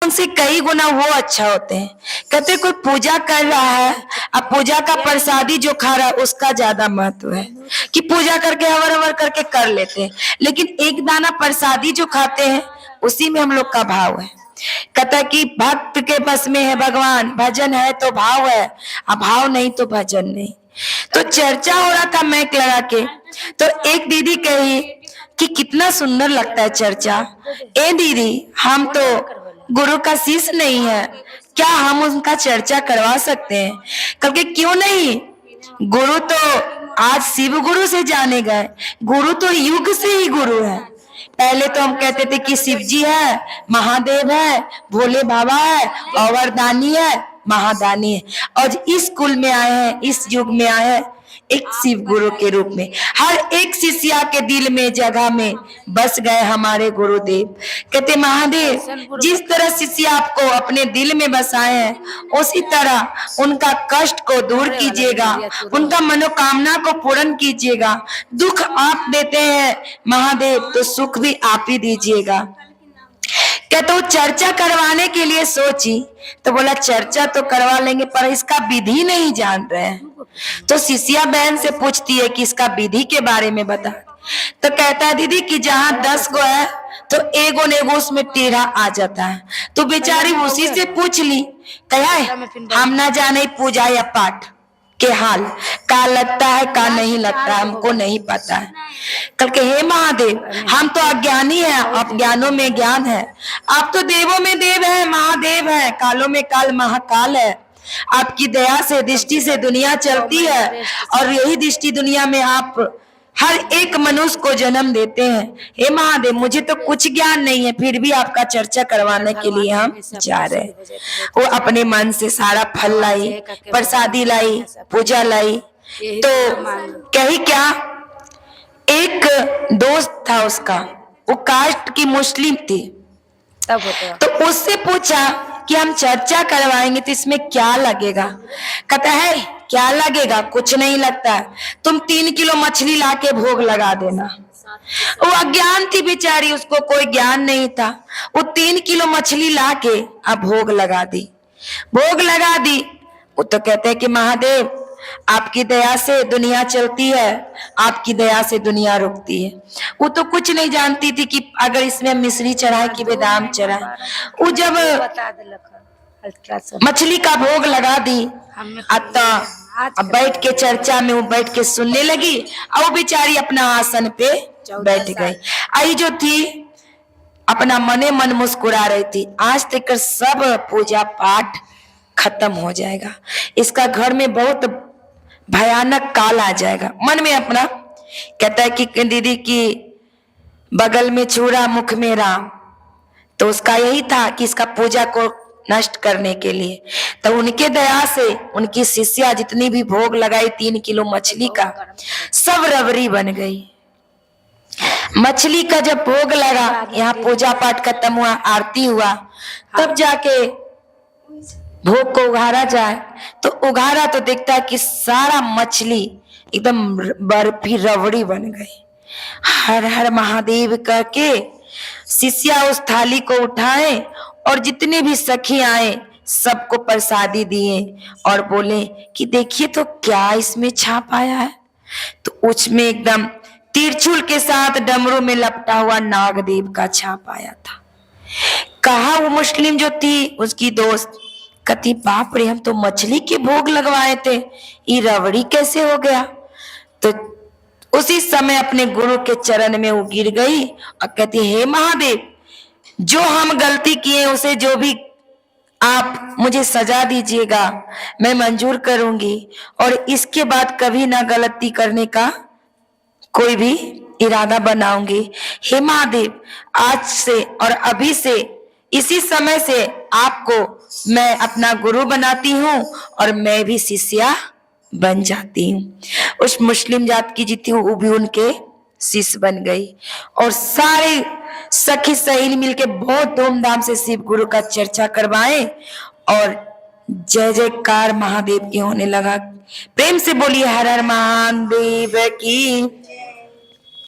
उनसे कई गुना वो अच्छा होते हैं। कहते कोई पूजा कर रहा है, अब पूजा का प्रसादी जो खा रहा है उसका ज्यादा महत्व है कि पूजा करके हवर हवर करके कर लेते हैं, लेकिन एक दाना प्रसादी जो खाते हैं उसी में हम लोग का भाव है। कहता कि भक्त के बस में है भगवान, भजन है तो भाव है, अब भाव नहीं तो भजन नहीं। तो चर्चा हो रहा था मैक लगा के, तो एक दीदी कही कि कितना सुंदर लगता है चर्चा। ए दीदी, हम तो गुरु का शिष्य नहीं है, क्या हम उनका चर्चा करवा सकते हैं? क्योंकि क्यों नहीं, गुरु तो आज शिव गुरु से जाने गए, गुरु तो युग से ही गुरु है। पहले तो हम कहते थे कि शिव जी है, महादेव है, भोले बाबा है, अवरदानी है, महादानी है, और इस कुल में आए हैं, इस युग में आए हैं एक शिव गुरु के रूप में। हर एक शिष्या के दिल में जगह में बस गए हमारे गुरुदेव। कहते महादेव, जिस तरह शिष्य आपको अपने दिल में बसाए हैं उसी तरह उनका कष्ट को दूर कीजिएगा, उनका मनोकामना को पूर्ण कीजिएगा। दुख आप देते हैं महादेव तो सुख भी आप ही दीजिएगा। कहते वो चर्चा करवाने के लिए सोची, तो बोला चर्चा तो करवा लेंगे पर इसका विधि नहीं जान रहे हैं। तो शिष्या बहन से पूछती है कि इसका विधि के बारे में बता। तो कहता है दीदी कि जहाँ 10 गो है तो एगो नेगो उसमें टेढ़ा आ जाता है। तो बेचारी उसी से पूछ ली, कहा हम ना जाने पूजा या पाठ के हाल का लगता है का नहीं लगता, हमको नहीं पता है। कल के हे महादेव, हम तो अज्ञानी हैं, आप ज्ञानों में ज्ञान है, आप तो देवों में देव है, महादेव है, कालों में काल महाकाल है। आपकी दया से दृष्टि से दुनिया चलती है और यही दृष्टि दुनिया में आप हर एक मनुष्य को जन्म देते हैं। हे महादेव, मुझे तो कुछ ज्ञान नहीं है, फिर भी आपका चर्चा करवाने के लिए हम जा रहे हैं। वो अपने मन से सारा फल लाई, प्रसादी लाई, पूजा लाई। तो कही क्या, एक दोस्त था उसका, वो कास्ट की मुस्लिम थी, तो उससे पूछा कि हम चर्चा करवाएंगे तो इसमें क्या लगेगा? कहता है क्या लगेगा, कुछ नहीं लगता है, तुम 3 किलो मछली लाके भोग लगा देना। वो अज्ञान थी बेचारी, उसको कोई ज्ञान नहीं था। वो 3 किलो मछली लाके अब भोग लगा दी, भोग लगा दी। वो तो कहते हैं कि महादेव आपकी दया से दुनिया चलती है, आपकी दया से दुनिया रुकती है। वो तो कुछ नहीं जानती थी कि अगर इसमें मिश्री चढ़ाए कि बेदाम चढ़ाए। वो जब मछली का भोग लगा दी, अब बैठ के चर्चा में वो बैठ के सुनने लगी और वो बेचारी अपना आसन पे बैठ गई। आई जो थी अपना मने मन मुस्कुरा रही थी, आज तक सब पूजा पाठ खत्म हो जाएगा, इसका घर में बहुत भयानक काल आ जाएगा। मन में अपना कहता है कि दीदी की बगल में छुरा मुख में राम, तो उसका यही था कि इसका पूजा को नष्ट करने के लिए। तो उनके दया से उनकी शिष्या जितनी भी भोग लगाई 3 किलो मछली का, सब रबरी बन गई। मछली का जब भोग लगा, यहाँ पूजा पाठ खत्म हुआ, आरती हुआ, तब जाके भोग को उघारा जाए तो उघारा तो देखता है कि सारा मछली एकदम बर्फी रबड़ी बन गई। हर हर महादेव करके शिष्या उस थाली को उठाए और जितने भी सखी आए सबको प्रसादी दिए और बोले कि देखिए तो क्या इसमें छाप आया है। तो उसमें एकदम तिरछुल के साथ डमरू में लपटा हुआ नागदेव का छाप आया था। कहा वो मुस्लिम जो थी उसकी दोस्त, कहती बाप रे, हम तो मछली के भोग लगवाए थे, ये रबड़ी कैसे हो गया? तो उसी समय अपने गुरु के चरण में वो गिर गई और कहती हे महादेव, जो हम गलती किए उसे जो भी आप मुझे सजा दीजिएगा, मैं मंजूर करूंगी और इसके बाद कभी ना गलती करने का कोई भी इरादा बनाऊंगी। हे महादेव, आज से और अभी से इसी समय से आपको मैं अपना गुरु बनाती हूँ और मैं भी शिष्या बन जाती हूँ। उस मुस्लिम जात की जितनी वो भी उनके शिष्य बन गई और सारे सखी सहेली मिलके बहुत धूमधाम से शिव गुरु का चर्चा करवाए और जय जयकार महादेव की होने लगा। प्रेम से बोलिए हर हर महादेव की।